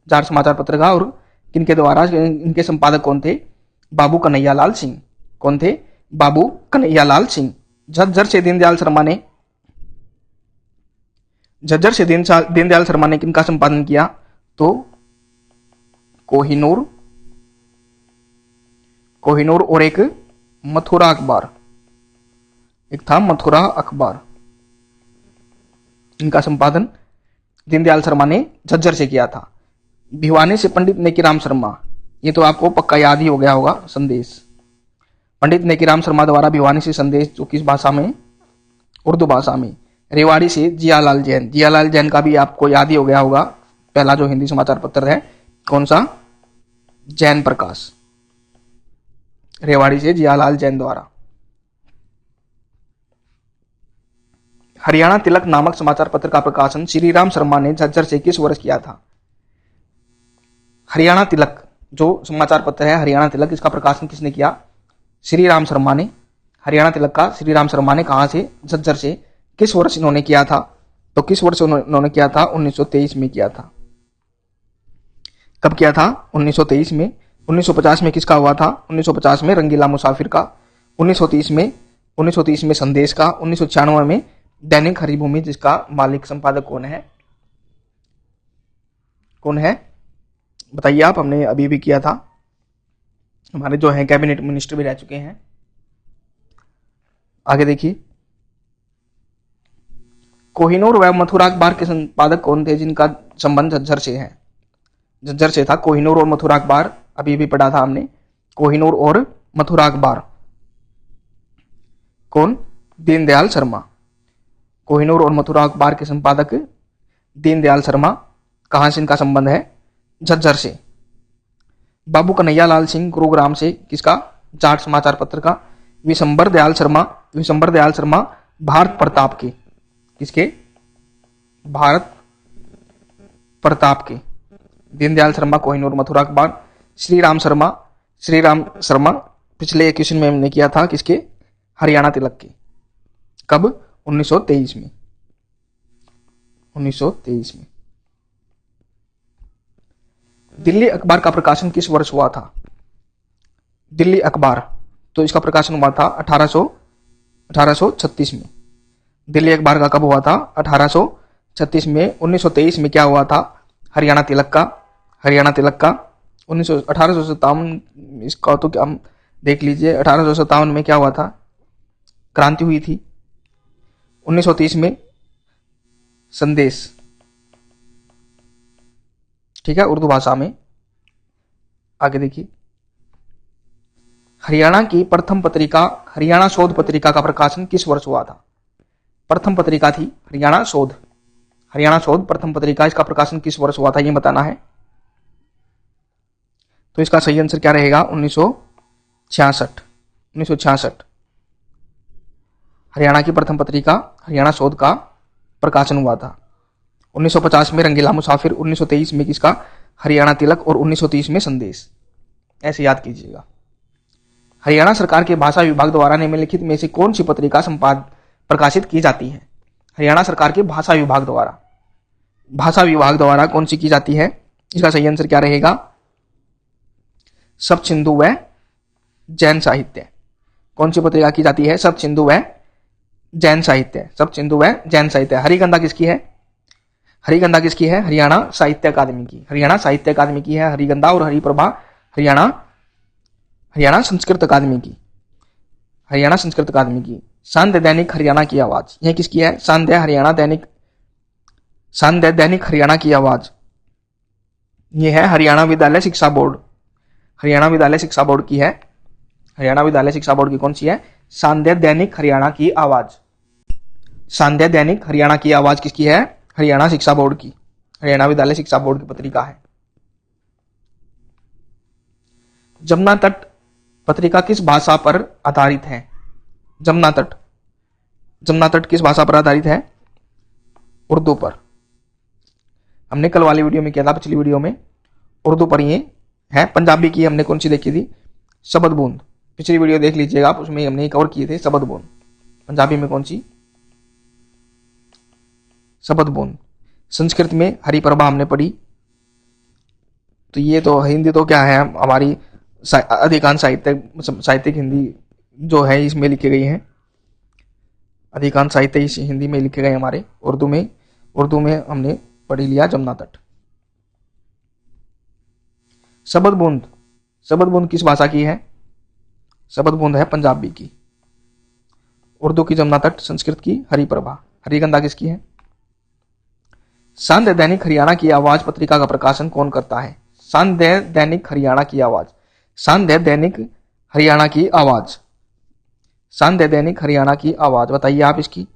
जाट समाचार पत्र का, और किनके द्वारा, इनके संपादक कौन थे? बाबू कन्हैयालाल सिंह। कौन थे? बाबू कन्हैयालाल सिंह। झज्जर से दीनदयाल शर्मा ने किनका संपादन किया? तो कोहिनूर और एक मथुरा अखबार, एक था मथुरा अखबार। इनका संपादन दीनदयाल शर्मा ने झज्जर से किया था। भिवानी से पंडित नेकीराम शर्मा, ये तो आपको पक्का याद ही हो गया होगा। संदेश, पंडित नेकीराम शर्मा द्वारा भिवानी से संदेश, जो किस भाषा में? उर्दू भाषा में। रेवाड़ी से जियालाल जैन का भी आपको याद ही हो गया होगा। पहला जो हिंदी समाचार पत्र है, कौन सा? जैन प्रकाश। रेवाड़ी से जियालाल जैन द्वारा। हरियाणा तिलक नामक समाचार पत्र का प्रकाशन श्री राम शर्मा ने झज्जर से किस वर्ष किया था? हरियाणा तिलक जो समाचार पत्र है, हरियाणा तिलक, इसका प्रकाशन किसने किया? श्री राम शर्मा ने। हरियाणा तिलक का श्री राम शर्मा ने कहां से? झज्जर से। किस वर्ष इन्होंने किया था? तो किस वर्ष उन्होंने किया था? 1923 में किया था। कब किया था? 1923 में। 1950 में किसका हुआ था? 1950 में रंगीला मुसाफिर का। 1930 में संदेश का। 1996 में दैनिक हरिभूमि, जिसका मालिक संपादक कौन है बताइए आप। हमने अभी भी किया था, हमारे जो है कैबिनेट मिनिस्टर भी रह चुके हैं। आगे देखिए, कोहिनूर व मथुरा अखबार के संपादक कौन थे, जिनका संबंध झज्जर से है? झज्जर से था। कोहिनूर और मथुरा अखबार अभी भी पढ़ा था हमने। कोहिनूर और मथुरा अखबार, कौन? दीनदयाल शर्मा। कोहिनूर और मथुरा अखबार के संपादक दीनदयाल शर्मा। कहां से इनका संबंध है? झज्जर से। बाबू कन्हैयालाल सिंह, गुरुग्राम से। किसका? जाट समाचार पत्र का। विशंबर दयाल शर्मा भारत प्रताप के। किसके? भारत प्रताप के। दीनदयाल शर्मा कोहिनूर मथुरा अखबार। श्री राम शर्मा पिछले क्वेश्चन में हमने किया था किसके, हरियाणा तिलक के। कब, 1923 में, 1923 में। दिल्ली अखबार का प्रकाशन किस वर्ष हुआ था? दिल्ली अखबार, तो इसका प्रकाशन हुआ था 1836 में। दिल्ली अखबार का कब हुआ था? 1836 में। 1923 में क्या हुआ था? हरियाणा तिलक का, हरियाणा तिलक का 1857। इसका तो क्या हम देख लीजिए, 1857 में क्या हुआ था? क्रांति हुई थी। 1930 में संदेश, ठीक है, उर्दू भाषा में। आगे देखिए, हरियाणा की प्रथम पत्रिका हरियाणा शोध पत्रिका का प्रकाशन किस वर्ष हुआ था? प्रथम पत्रिका थी हरियाणा शोध, हरियाणा शोध प्रथम पत्रिका, इसका प्रकाशन किस वर्ष हुआ था ये बताना है। तो इसका सही आंसर क्या रहेगा? 1966, 1966 हरियाणा की प्रथम पत्रिका हरियाणा शोध का प्रकाशन हुआ था। 1950 में रंगीला मुसाफिर, 1923 में किसका? हरियाणा तिलक, और 1930 में संदेश। ऐसे याद कीजिएगा। हरियाणा सरकार के भाषा विभाग द्वारा निम्नलिखित में से कौन सी पत्रिका प्रकाशित की जाती है? हरियाणा सरकार के भाषा विभाग द्वारा, भाषा विभाग द्वारा कौन सी की जाती है? इसका सही आंसर क्या रहेगा? सप्त सिंधु व जैन साहित्य। कौन सी पत्रिका की जाती है? सप्त सिंधु व जैन साहित्य, सप्त सिंधु व जैन साहित्य। हरिगंधा किसकी है? हरिगंधा किसकी है? हरियाणा साहित्य अकादमी की, हरियाणा साहित्य अकादमी की है हरिगंधा। और हरिप्रभा हरियाणा संस्कृत अकादमी की, हरियाणा संस्कृत अकादमी की। सांध्य दैनिक हरियाणा की आवाज, यह किसकी है? सांध्य हरियाणा दैनिक, सांध्य दैनिक हरियाणा की आवाज, यह है हरियाणा विद्यालय शिक्षा बोर्ड, हरियाणा विद्यालय शिक्षा बोर्ड की है। हरियाणा विद्यालय शिक्षा बोर्ड की कौन सी है? सांध्य दैनिक हरियाणा की आवाज। सांध्य दैनिक हरियाणा की आवाज किसकी है? हरियाणा शिक्षा बोर्ड की, हरियाणा विद्यालय शिक्षा बोर्ड की पत्रिका है। जमुना तट पत्रिका किस भाषा पर आधारित है? जमुना तट, जमुना तट किस भाषा पर आधारित है? उर्दू पर। हमने कल वाली वीडियो में किया था, पिछली वीडियो में उर्दू पर ये है। पंजाबी की हमने कौन सी देखी थी? शबद बूंद। पिछली वीडियो देख लीजिएगा आप, उसमें हमने कवर किए थे शबद बूंद। पंजाबी में कौन सी? शबद बूंद। संस्कृत में हरिप्रभा हमने पढ़ी। तो ये तो हिंदी तो क्या है, हमारी अधिकांश साहित्यिक हिंदी जो है इसमें लिखे गई हैं। अधिकांश साहित्य इस हिंदी में लिखे गए हमारे। उर्दू में हमने पढ़ लिया जमुना तट। शबद बूंद, शबद बूंद किस भाषा की है? शबद बूंद है पंजाबी की। उर्दू की जमुना तट, संस्कृत की हरिप्रभा। हरिगंधा किसकी है? सांध्य दैनिक हरियाणा की आवाज पत्रिका का प्रकाशन कौन करता है? सांध्य दैनिक हरियाणा की आवाज, सांध्य दैनिक हरियाणा की आवाज, सांध्य दैनिक हरियाणा की आवाज, बताइए आप इसकी।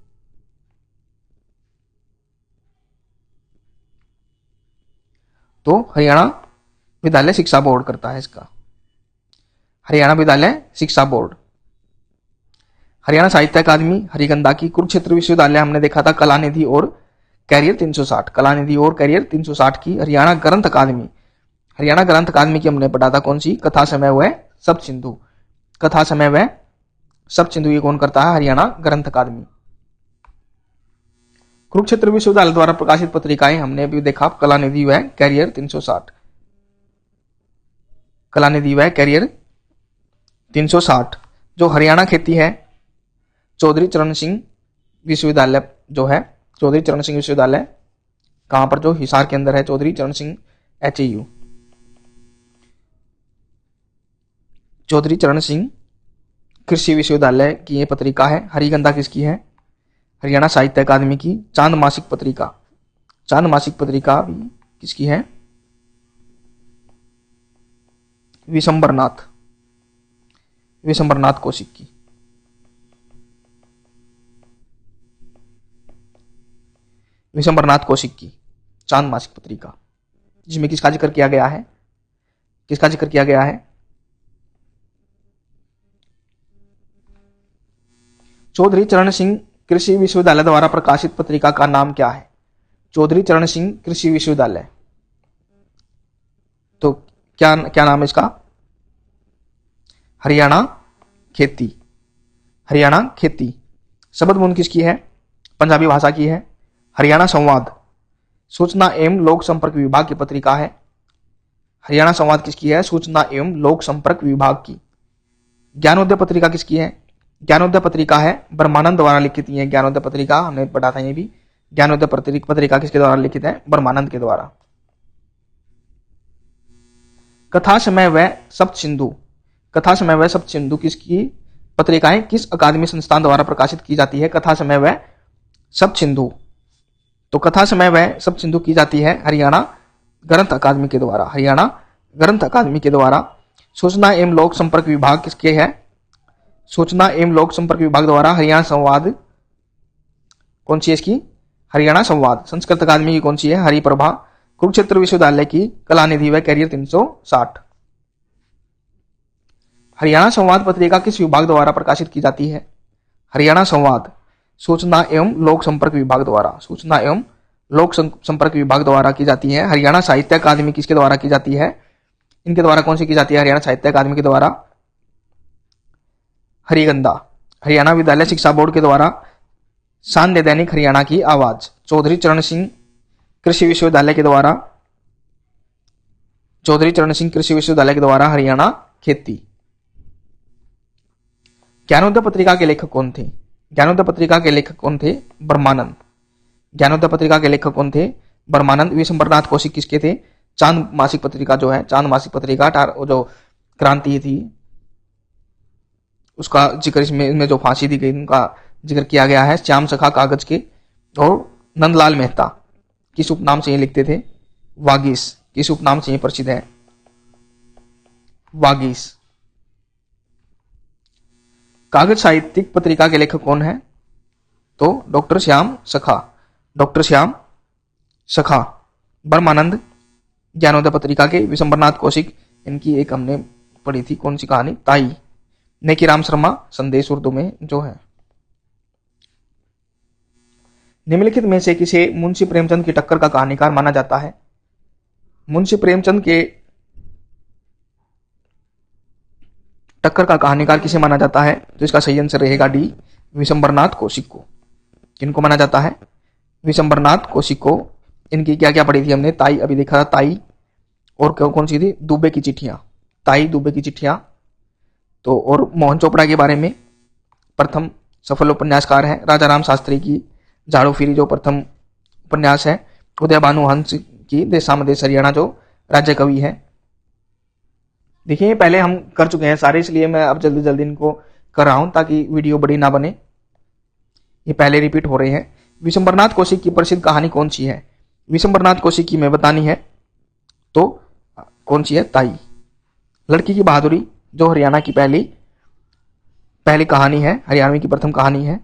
तो हरियाणा विद्यालय शिक्षा बोर्ड करता है इसका, हरियाणा विद्यालय शिक्षा बोर्ड। हरियाणा साहित्य अकादमी हरिगंधा की। कुरुक्षेत्र विश्वविद्यालय हमने देखा था कलानिधि और कैरियर 360, कलानिधि और कैरियर 360 की। हरियाणा ग्रंथ अकादमी, हरियाणा ग्रंथ अकादमी की हमने पढ़ा था कौन सी? कथा समय व सप्त सिंधु, कथा समय व सप्त सिंधु ये कौन करता है? हरियाणा ग्रंथ अकादमी। कुरुक्षेत्र विश्वविद्यालय द्वारा प्रकाशित पत्रिकाएं हमने भी देखा, कलानिधि व कैरियर 360, कलानिधि व कैरियर 360। जो हरियाणा खेती है, चौधरी चरण सिंह विश्वविद्यालय जो है, चौधरी चरण सिंह विश्वविद्यालय कहां पर? जो हिसार के अंदर है, चौधरी चरण सिंह HAU, चौधरी चरण सिंह कृषि विश्वविद्यालय की ये पत्रिका है। हरिगंधा किसकी है? हरियाणा साहित्य अकादमी की। चांद मासिक पत्रिका, चांद मासिक पत्रिका भी किसकी है? विशंबरनाथ, विशंबरनाथ कौशिक की। विशंबरनाथ कौशिक की चांद मासिक पत्रिका, जिसमें किसका जिक्र किया गया है? किसका जिक्र किया गया है? चौधरी चरण सिंह कृषि विश्वविद्यालय द्वारा प्रकाशित पत्रिका का नाम क्या है? चौधरी चरण सिंह कृषि विश्वविद्यालय, तो क्या नाम है इसका? हरियाणा खेती, हरियाणा खेती। शब्द बूंद किसकी है? पंजाबी भाषा की है। हरियाणा संवाद सूचना एवं लोक संपर्क विभाग की पत्रिका है। हरियाणा संवाद किसकी है? सूचना एवं लोक संपर्क विभाग की। ज्ञानोदय पत्रिका किसकी है? ज्ञानोदय पत्रिका है ब्रह्मानंद द्वारा लिखित है। ज्ञानोदय पत्रिका हमने पढ़ा था ये भी। ज्ञानोदय पत्रिका किसके द्वारा लिखित है? ब्रह्मानंद के द्वारा। कथा समय व सप्त सिंधु, कथा समय व सप्त सिंधु किसकी पत्रिकाएं किस अकादमी संस्थान द्वारा प्रकाशित की जाती है? कथा समय व सप्त सिंधु, तो कथा समय व सप्त सिंधु की जाती है हरियाणा ग्रंथ अकादमी के द्वारा। हरियाणा ग्रंथ अकादमी के द्वारा। सूचना एवं लोक संपर्क विभाग किसके है? सूचना एवं लोक संपर्क विभाग द्वारा। हरियाणा संवाद कौन सी है इसकी? हरियाणा संवाद। संस्कृत अकादमी की कौन सी है? हरिप्रभा। कुरुक्षेत्र विश्वविद्यालय की कलानिधि व कैरियर 360। हरियाणा संवाद पत्रिका किस विभाग द्वारा प्रकाशित की जाती है? हरियाणा संवाद सूचना एवं लोक संपर्क विभाग द्वारा। सूचना एवं लोक संपर्क विभाग द्वारा की जाती है। हरियाणा साहित्य अकादमी किसके द्वारा की जाती है? इनके द्वारा कौन सी की जाती है? हरियाणा साहित्य अकादमी के द्वारा हरिगंधा। हरियाणा विद्यालय शिक्षा बोर्ड के द्वारा सान्ध्य दैनिक हरियाणा की आवाज। चौधरी चरण सिंह कृषि विश्वविद्यालय के द्वारा, चौधरी चरण सिंह कृषि विश्वविद्यालय के द्वारा हरियाणा खेती। ज्ञानोदय पत्रिका के लेखक कौन थे? ज्ञानोदय पत्रिका के लेखक कौन थे? ब्रह्मानंद। ज्ञानोदय पत्रिका के लेखक कौन थे? ब्रह्मानंद। विशंबरनाथ कौशिक किसके थे? चांद मासिक पत्रिका जो है, चांद मासिक पत्रिका जो क्रांति थी उसका जिक्र इसमें जो फांसी दी गई उनका जिक्र किया गया है। श्याम सखा कागज के। और नंदलाल मेहता किस उपनाम से ये लिखते थे? वागीश। किस उपनाम से ये प्रसिद्ध है? वागीश। कागज साहित्यिक पत्रिका के लेखक कौन है? तो डॉक्टर श्याम सखा। डॉक्टर श्याम सखा। ब्रह्मानंद ज्ञानोदय पत्रिका के। विशंबरनाथ कौशिक इनकी एक हमने पढ़ी थी, कौन सी कहानी? ताई। नेकीराम शर्मा संदेश उर्दू में जो है। निम्नलिखित में से किसे मुंशी प्रेमचंद की टक्कर का कहानीकार माना जाता है? मुंशी प्रेमचंद के टक्कर का कहानीकार किसे माना जाता है? तो इसका सही आंसर रहेगा डी, विशंबरनाथ कौशिक को। किनको माना जाता है? विशंबरनाथ कौशिक को। इनकी क्या क्या पढ़ी थी हमने? ताई अभी देखा था, ताई। और कौन सी थी? दुबे की चिट्ठियां। ताई, दुबे की चिट्ठियां। तो और मोहन चोपड़ा के बारे में प्रथम सफल उपन्यासकार है। राजा राम शास्त्री की झाड़ू फिरी जो प्रथम उपन्यास है। उदय भानु हंस की देशामदेश हरियाणा जो राज्य कवि है। देखिए पहले हम कर चुके हैं सारे, इसलिए मैं अब जल्दी जल्दी इनको कर रहा हूं ताकि वीडियो बड़ी ना बने। ये पहले रिपीट हो रहे हैं। विशंबरनाथ कौशिक की प्रसिद्ध कहानी कौन सी है? विशंबरनाथ कौशिक की मैं बतानी है तो कौन सी है? ताई। लड़की की बहादुरी जो हरियाणा की पहली कहानी है, हरियाणवी की प्रथम कहानी है।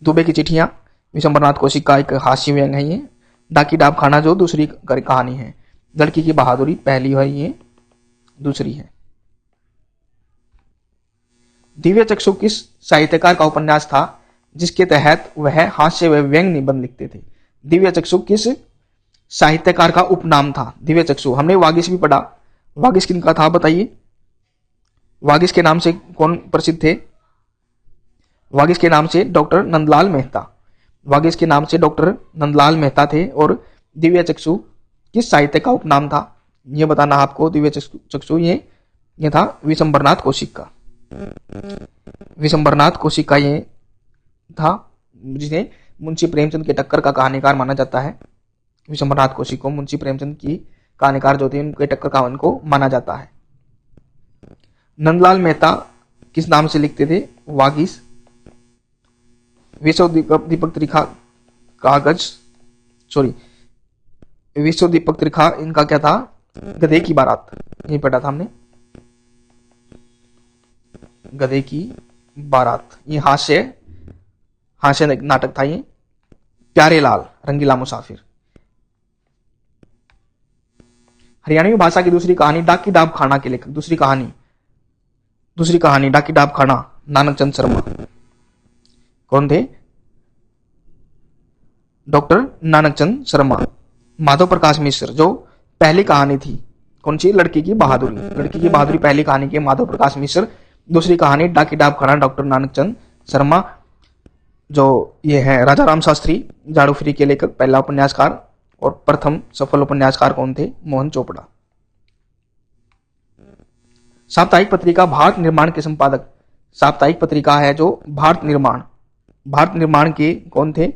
दुबे की चिट्ठियां विशंबरनाथ कौशिक का एक हास्य व्यंग है ये। डाकी डाब खाना जो दूसरी कहानी है। लड़की की बहादुरी पहली है, ये दूसरी है। दिव्य चक्षु किस साहित्यकार का उपन्यास था जिसके तहत वह हास्य व व्यंग निबंध लिखते थे? दिव्य चक्षु किस साहित्यकार का उपनाम था? दिव्य चक्षु हमने वागीश भी पढ़ा। वागीश किनका था बताइए? वागीश के नाम से कौन प्रसिद्ध थे? वागीश के नाम से डॉक्टर नंदलाल मेहता। वागीश के नाम से डॉक्टर नंदलाल मेहता थे। और दिव्य चक्षु किस साहित्य का उपनाम था ये बताना आपको। दिव्य चक्षु ये था विशंबरनाथ कौशिक का। विशंबरनाथ कौशिक का ये था जिसे मुंशी प्रेमचंद के टक्कर का कहानीकार माना जाता है। विशंबरनाथ कौशिक को मुंशी प्रेमचंद की कहानीकार जो थे उनके टक्कर का उनको माना जाता है। नंदलाल मेहता किस नाम से लिखते थे? वागीश। विश्व दीपक त्रिखा कागज विश्व दीपक त्रिखा इनका क्या था? गधे की बारात। ये पढ़ा था हमने, गधे की बारात। ये हास्य नाटक था। ये प्यारे लाल रंगीला मुसाफिर। हरियाणवी भाषा की दूसरी कहानी डाकी डाब खाना के लेखक। दूसरी कहानी डाकी डाब खाना नानक चंद शर्मा कौन थे? डॉक्टर नानक चंद शर्मा। माधव प्रकाश मिश्र जो पहली कहानी थी कौन सी? लड़की की बहादुरी। लड़की की बहादुरी पहली कहानी के माधव प्रकाश मिश्र दूसरी कहानी डाकी डाक खाना डॉक्टर नानक चंद शर्मा, जो ये है राजा राम शास्त्री झाड़ू फ्री के लेखक, पहला उपन्यासकार, और प्रथम सफल उपन्यासकार कौन थे? मोहन चोपड़ा। साप्ताहिक पत्रिका भारत निर्माण के संपादक, साप्ताहिक पत्रिका है जो भारत निर्माण के कौन थे?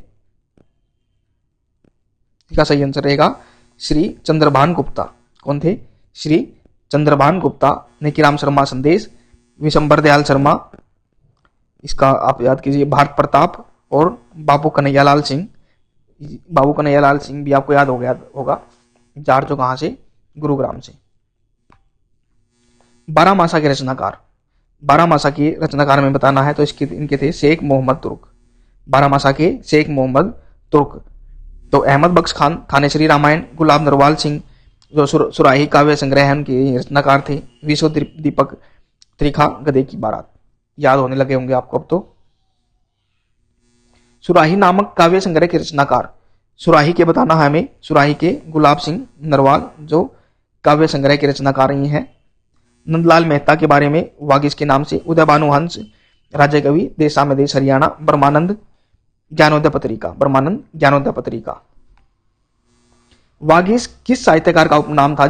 इसका सही आंसर रहेगा श्री चंद्रभान गुप्ता। कौन थे? श्री चंद्रभान गुप्ता। नेकीराम शर्मा संदेश, विशंबर दयाल शर्मा, इसका आप याद कीजिए भारत प्रताप, और बाबू कन्हैयालाल सिंह। बाबू कन्हैयालाल सिंह भी आपको याद हो गया होगा, जार जो कहां से? गुरुग्राम से। बारामासा के रचनाकार, बारामासा के रचनाकार में बताना है तो इनके थे शेख मोहम्मद तुर्क। बारामासा के शेख मोहम्मद तुर्क। तो अहमद बख्श खान, थानेश्वरी रामायण, गुलाब नरवाल सिंह जो सुराही काव्य संग्रह है उनके रचनाकार थे। विश्व दीपक त्रिखा, गधे की बारात, याद होने लगे होंगे आपको अब तो। सुराही नामक काव्य संग्रह के रचनाकार, सुराही के बताना है हमें, सुराही के गुलाब सिंह नरवाल जो काव्य संग्रह के रचनाकार ही हैं। नंदलाल मेहता के बारे में वागीश के नाम से, उदय भानु हंस, राज्य कवि, देशा में देश हरियाणा, ब्रह्मानंद ज्ञानोदय पत्रिका, ब्रह्मानंद ज्ञानोदय पत्रिका। वागीश किस साहित्यकार का उपनाम था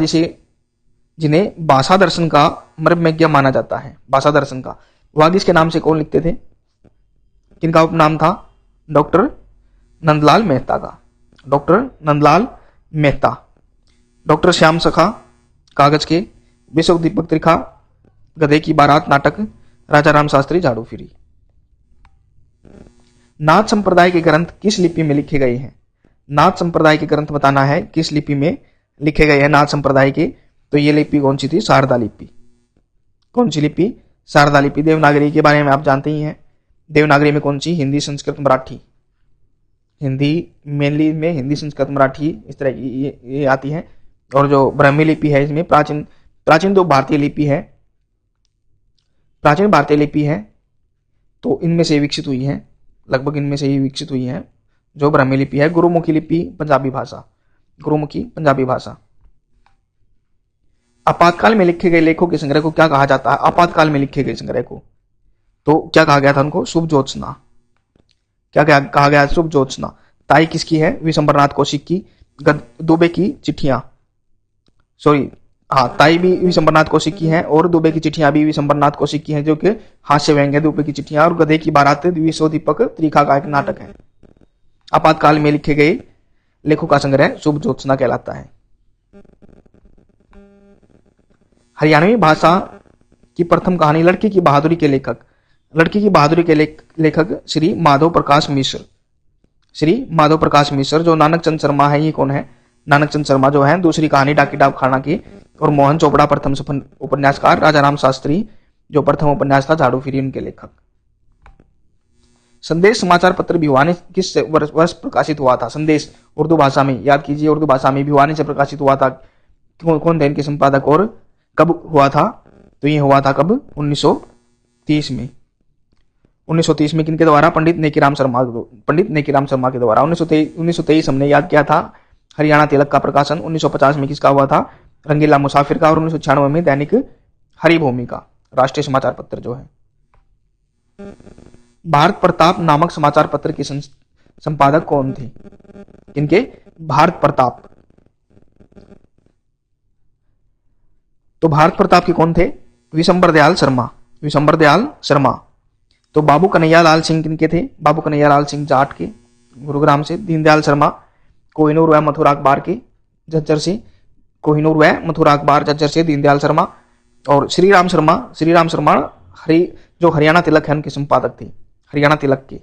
जिन्हें भाषा दर्शन का मर्मज्ञ माना जाता है? भाषा दर्शन का वागीश के नाम से कौन लिखते थे? किनका उपनाम था? डॉक्टर नंदलाल मेहता का, डॉक्टर नंदलाल मेहता। डॉक्टर श्याम सखा कागज के, विश्व दीपक त्रिखा, गधे की बारात नाटक, राजा राम शास्त्री झाड़ू फिरी। नाथ संप्रदाय के ग्रंथ किस लिपि में लिखे गए हैं? नाथ संप्रदाय के ग्रंथ बताना है किस लिपि में लिखे गए हैं नाथ संप्रदाय के। तो ये लिपि कौन सी थी? शारदा लिपि। कौन सी लिपि? शारदा लिपि। देवनागरी के बारे में आप जानते ही हैं, देवनागरी में कौन सी? हिंदी, संस्कृत, मराठी। हिंदी मेनली में हिंदी, संस्कृत, मराठी इस तरह की ये आती है। और जो ब्राह्मी लिपि है इसमें प्राचीन जो भारतीय लिपि है, प्राचीन भारतीय लिपि है तो इनमें से विकसित हुई है, लगभग इनमें से ही विकसित हुई है। जो ब्राह्मी लिपि है, गुरुमुखी लिपि पंजाबी भाषा, गुरुमुखी पंजाबी भाषा। आपातकाल में लिखे गए लेखों के संग्रह को क्या कहा जाता है? आपातकाल में लिखे गए संग्रह को तो क्या कहा गया था उनको? शुभ ज्योत्सना। क्या कहा गया? शुभ ज्योत्सना। ताई किसकी है? विशंबरनाथ कौशिक की। दुबे की चिट्ठियां, सॉरी हाँ, ताई भी विशंबरनाथ कौशिक की है और दुबे की चिट्ठियां भी विशंबरनाथ कौशिक की हैं, जो कि हास्य व्यंग्य दुबे की चिट्ठियां। और गधे की बारात विश्व दीपक त्रिखा का एक नाटक है। आपातकाल में लिखे गए लेखों का संग्रह शुभ ज्योत्सना कहलाता है। हरियाणवी भाषा की प्रथम कहानी लड़की की बहादुरी के लेखक, लड़की की बहादुरी के लेखक श्री माधव प्रकाश मिश्र। श्री माधव प्रकाश मिश्र। जो नानक चंद शर्मा है, ये कौन है? नानक चंद शर्मा जो है दूसरी कहानी डाकी डाक खाना की, और मोहन चोपड़ा प्रथम उपन्यासकार, राजा राम शास्त्री जो प्रथम उपन्यास था झाड़ू फिरी उनके लेखक। संदेश समाचार पत्र भिवानी किस वर्ष प्रकाशित हुआ था? संदेश उर्दू भाषा में, याद कीजिए उर्दू भाषा में भिवानी से प्रकाशित हुआ था। कौन थे इनके संपादक और कब हुआ था? तो ये हुआ था कब? 1930 में। 1930 में किनके द्वारा? पंडित नेकीराम शर्मा के द्वारा। 1923 हमने याद किया था हरियाणा तिलक का प्रकाशन। 1950 में किसका हुआ था? रंगीला मुसाफिर का। और 1996 में दैनिक हरिभूमि का, राष्ट्रीय समाचार पत्र जो है। भारत प्रताप नामक समाचार पत्र के संपादक कौन थे? इनके भारत प्रताप। तो भारत प्रताप के कौन थे? विशंबर दयाल शर्मा, विशंबर दयाल शर्मा। तो बाबू कन्हैयालाल सिंह किनके थे? बाबू कन्हैयालाल सिंह जाट के, गुरुग्राम से। दीनदयाल शर्मा कोहिनूर व मथुरा अखबार के झज्जर से, कोहिनूर व मथुरा अखबार झज्जर से दीनदयाल शर्मा। और श्रीराम शर्मा जो हरियाणा तिलक है उनके संपादक थे, हरियाणा तिलक के।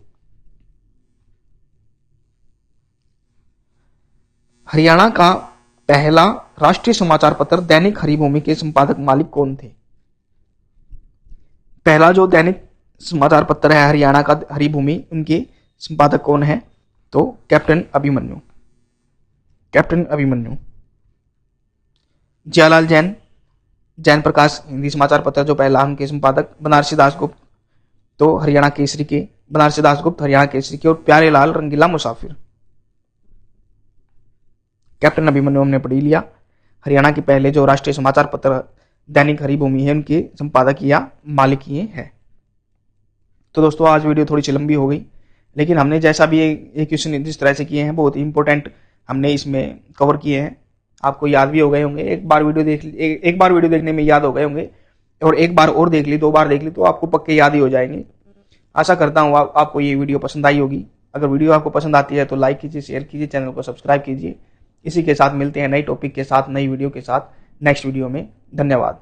हरियाणा का पहला राष्ट्रीय समाचार पत्र दैनिक हरिभूमि के संपादक मालिक कौन थे? पहला जो दैनिक समाचार पत्र है हरियाणा का हरिभूमि, उनके संपादक कौन है? तो कैप्टन अभिमन्यु, कैप्टन अभिमन्यु। जियालाल जैन, जैन प्रकाश हिंदी समाचार पत्र जो पहला, उनके संपादक। बनारसी दासगुप्त तो हरियाणा केसरी के, बनारसी दासगुप्त हरियाणा केसरी के। और प्यारे लाल रंगीला मुसाफिर। कैप्टन अभिमन्यु हमने पढ़ी लिया। हरियाणा के पहले जो राष्ट्रीय समाचार पत्र दैनिक हरिभूमि है उनके संपादक या मालिक ये है। तो दोस्तों आज वीडियो थोड़ी सी लंबी हो गई, लेकिन हमने जैसा भी ये क्वेश्चन जिस तरह से किए हैं बहुत ही इंपॉर्टेंट हमने इसमें कवर किए हैं। आपको याद भी हो गए होंगे, एक बार वीडियो देखने में याद हो गए होंगे, और एक बार और देख ली, 2 बार देख ली तो आपको पक्के याद ही हो जाएंगे। आशा करता हूँ आपको ये वीडियो पसंद आई होगी। अगर वीडियो आपको पसंद आती है तो लाइक कीजिए, शेयर कीजिए, चैनल को सब्सक्राइब कीजिए। इसी के साथ मिलते हैं नई टॉपिक के साथ, नई वीडियो के साथ नेक्स्ट वीडियो में। धन्यवाद।